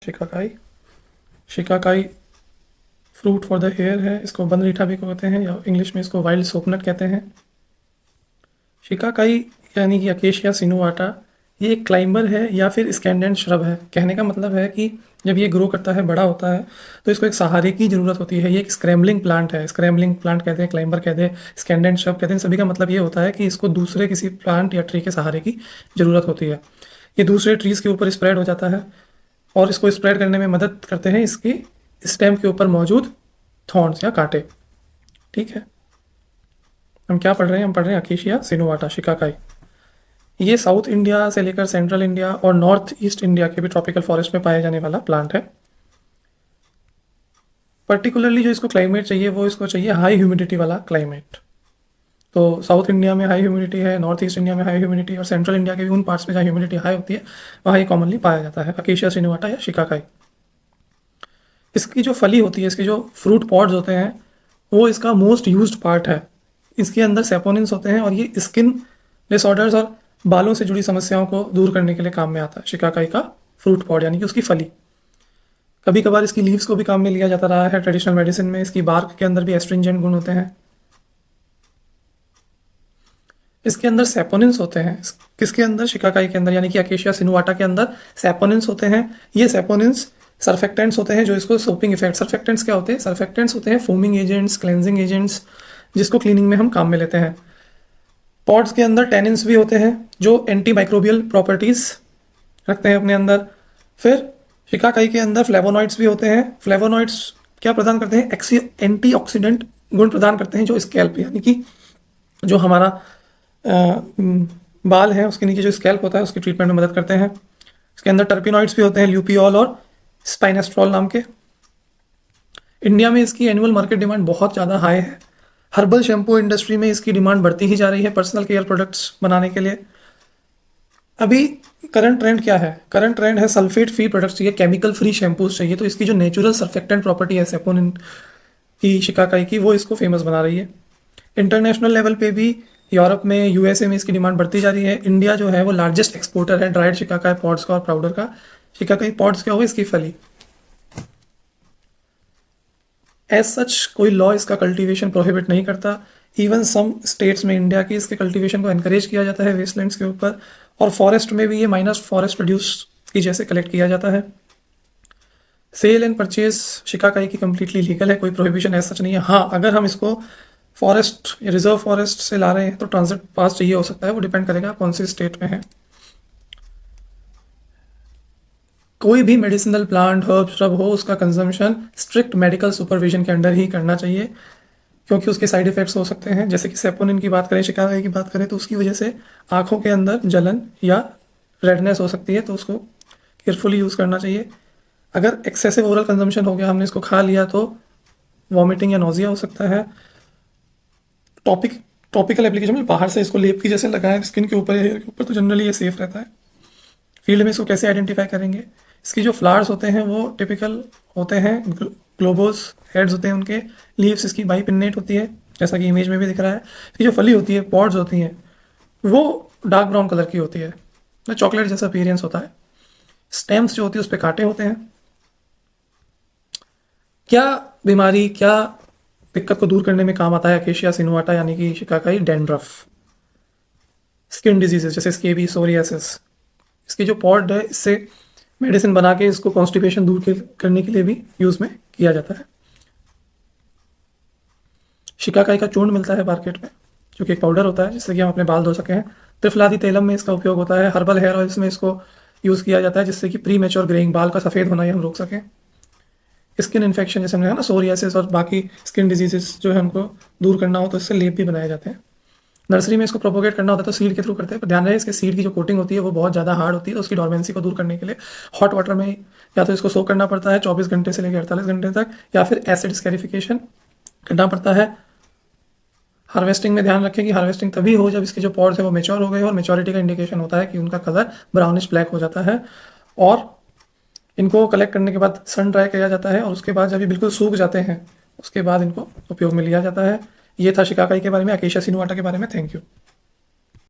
Shikakai. Shikakai fruit for the hair है, इसको बनरीठा भी कहते हैं या इंग्लिश में इसको वाइल्ड सोपनट कहते हैं। शिकाकाई यानी कि अकेशिया सिनुआटा, ये एक क्लाइंबर है या फिर स्कैंडेंट श्रब है। कहने का मतलब है कि जब ये ग्रो करता है, बड़ा होता है, तो इसको एक सहारे की ज़रूरत होती है। ये एक स्क्रैम्बलिंग प्लांट है। स्क्रैम्बलिंग प्लांट कहते हैं, क्लाइंबर कहते हैं, स्कैंडेंट श्रब कहते हैं। सभी का मतलब ये होता है कि इसको दूसरे किसी प्लांट या ट्री के सहारे की ज़रूरत होती है। ये दूसरे ट्रीज़ के ऊपर स्प्रेड हो जाता है और इसको स्प्रेड करने में मदद करते हैं इसकी स्टेम के ऊपर मौजूद थॉर्न्स या कांटे। ठीक है, हम क्या पढ़ रहे हैं? हम पढ़ रहे हैं अकेशिया सिनुआटा शिकाकाई। ये साउथ इंडिया से लेकर सेंट्रल इंडिया और नॉर्थ ईस्ट इंडिया के भी ट्रॉपिकल फॉरेस्ट में पाया जाने वाला प्लांट है। पर्टिकुलरली जो इसको क्लाइमेट चाहिए वो इसको चाहिए हाई ह्यूमिडिटी वाला क्लाइमेट। तो साउथ इंडिया में हाई ह्यूमिडिटी है, नॉर्थ ईस्ट इंडिया में हाई ह्यूमिडिटी और सेंट्रल इंडिया के भी उन पार्ट्स में जहाँ ह्यूमिडिटी हाई होती है वहाँ ये कॉमनली पाया जाता है, अकेशिया सिनुआटा या शिकाकाई। इसकी जो फली होती है, इसके जो फ्रूट पॉड्स होते हैं, वो इसका मोस्ट यूज्ड पार्ट है। इसके अंदर सेपोनिन्स होते हैं और ये स्किन डिसऑर्डर्स और बालों से जुड़ी समस्याओं को दूर करने के लिए काम में आता है। शिकाकाई का फ्रूट पॉड यानी कि उसकी फली। कभी कभार इसकी लीव्स को भी काम में लिया जाता रहा है ट्रेडिशनल मेडिसिन में। इसकी बार्क के अंदर भी एस्ट्रिंजेंट गुण होते हैं। इसके अंदर सेपोनिन्स होते हैं। किसके अंदर? शिकाकाई के अंदर, यानी कि अकेशिया सिनुआटा के अंदर सेपोनिन्स होते हैं। ये सेपोनिन्स सर्फेक्टेंट्स होते हैं जो इसको सोपिंग इफेक्ट। सर्फेक्टेंट्स क्या होते हैं? सर्फेक्टेंट्स होते हैं फोमिंग एजेंट्स, क्लेंजिंग एजेंट्स, जिसको क्लीनिंग में हम काम में लेते हैं। पॉड्स के अंदर टेनिन्स भी होते हैं जो एंटी माइक्रोबियल प्रॉपर्टीज रखते हैं अपने अंदर। फिर शिकाकाई के अंदर फ्लेवोनॉइड्स भी होते हैं। फ्लेवोनॉइड्स क्या प्रदान करते हैं? एंटीऑक्सीडेंट गुण प्रदान करते हैं जो स्कैल्प यानी कि जो हमारा बाल है उसके नीचे जो स्कैल्प होता है उसकी ट्रीटमेंट में मदद करते हैं। इसके अंदर टर्पिनॉइड्स भी होते हैं, ल्यूपियोल और स्पाइनेस्ट्रॉल नाम के। इंडिया में इसकी एनुअल मार्केट डिमांड बहुत ज़्यादा हाई है। हर्बल शैम्पू इंडस्ट्री में इसकी डिमांड बढ़ती ही जा रही है पर्सनल केयर प्रोडक्ट्स बनाने के लिए। अभी करंट ट्रेंड क्या है? करंट ट्रेंड है सल्फेट फ्री प्रोडक्ट्स चाहिए, केमिकल फ्री शैम्पूज चाहिए। तो इसकी जो नेचुरल सर्फेक्टेंट प्रॉपर्टी है सेपोनिन की, शिकाकाई की, वो इसको फेमस बना रही है। इंटरनेशनल लेवल पे भी यूरोप में, यूएसए में इसकी डिमांड बढ़ती जा रही है। इंडिया जो है वो लार्जेस्ट एक्सपोर्टर है ड्राइड शिकाकाई पॉड्स का और पाउडर का। शिकाकाई पॉड्स क्या हो? इसकी फली। एज सच कोई लॉ इसका कल्टीवेशन प्रोहिबिट नहीं करता। इवन सम स्टेट्स में इंडिया की इसके कल्टीवेशन को एनकरेज किया जाता है वेस्टलैंड्स के ऊपर। और फॉरेस्ट में भी ये माइनस फॉरेस्ट प्रोड्यूस की जैसे कलेक्ट किया जाता है। सेल एंड परचेज शिकाकाई की कम्प्लीटली लीगल है, कोई प्रोहिबिशन ऐसा सच नहीं है। हाँ, अगर हम इसको फॉरेस्ट रिजर्व फॉरेस्ट से ला रहे हैं तो ट्रांजिट पास चाहिए हो सकता है, वो डिपेंड करेगा कौन सी स्टेट में है। कोई भी मेडिसिनल प्लांट, हर्ब, श्रब हो, उसका कंजम्पशन स्ट्रिक्ट मेडिकल सुपरविजन के अंडर ही करना चाहिए, क्योंकि उसके साइड इफेक्ट्स हो सकते हैं। जैसे कि सेपोनिन की बात करें, शिकाकाई की बात करें, तो उसकी वजह से आँखों के अंदर जलन या रेडनेस हो सकती है, तो उसको केयरफुली यूज़ करना चाहिए। अगर एक्सेसिव ओरल कंजम्पशन हो गया, हमने इसको खा लिया, तो वॉमिटिंग या नोजिया हो सकता है। टॉपिकल एप्लीकेशन में बाहर से इसको लेप की जैसे लगाएं स्किन के ऊपर, हेयर के ऊपर, तो जनरली ये सेफ रहता है। फील्ड में इसको कैसे आइडेंटिफाई करेंगे? इसकी जो फ्लावर्स होते हैं वो टिपिकल होते हैं, ग्लोबोस हेड्स होते हैं उनके। लीव्स इसकी बाइपिन्नेट होती है जैसा कि इमेज में भी दिख रहा है। इसकी जो फली होती है, पॉड्स होती हैं, वो डार्क ब्राउन कलर की होती है, तो चॉकलेट जैसा अपीयरेंस होता है। स्टेम्स जो होती है उस पर कांटे होते हैं। क्या बीमारी, क्या दिक्कत को दूर करने में काम आता है अकेशिया सिनुआटा यानी कि शिकाकाई? डैंड्रफ, स्किन डिजीजेस जैसे स्केबी, सोरियासिस। इसकी जो पॉड है, इससे मेडिसिन बना के इसको कॉन्स्टिपेशन करने के लिए भी यूज़ में किया जाता है। शिकाकाई का चूर्ण मिलता है मार्केट में, जो कि एक पाउडर होता है जिससे कि हम अपने बाल धो सकें। त्रिफलादी तेलम में इसका उपयोग होता है। हर्बल हेयर ऑयल्स में इसको यूज़ किया जाता है जिससे कि प्री मेच्योर ग्रेइंग, बाल का सफ़ेद होना, ये हम रोक सकें। स्किन इन्फेक्शन जैसे हमने कहा ना, सोरियासिस और बाकी स्किन डिजीजेस जो है उनको दूर करना हो तो इससे लेप भी बनाए जाते हैं। नर्सरी में इसको प्रोपोगेट करना होता है तो सीड के थ्रू करते हैं, पर ध्यान रहे इसके सीड की जो कोटिंग होती है वो बहुत ज़्यादा हार्ड होती है, तो उसकी डॉर्मेंसी को दूर करने के लिए हॉट वाटर में या तो इसको सोक करना पड़ता है 24 घंटे से लेकर 48 घंटे तक, या फिर एसिड स्कैरिफिकेशन करना पड़ता है। हार्वेस्टिंग में ध्यान रखें कि हार्वेस्टिंग तभी हो जब इसके जो पॉड्स है वो मेच्योर हो गए, और मेच्योरिटी का इंडिकेशन होता है कि उनका कलर ब्राउनिश ब्लैक हो जाता है। और इनको कलेक्ट करने के बाद सन ड्राई किया जाता है और उसके बाद जब ये बिल्कुल सूख जाते हैं उसके बाद इनको उपयोग में लिया जाता है। ये था शिकाकाई के बारे में, अकेशिया सिनुआटा के बारे में। Thank you.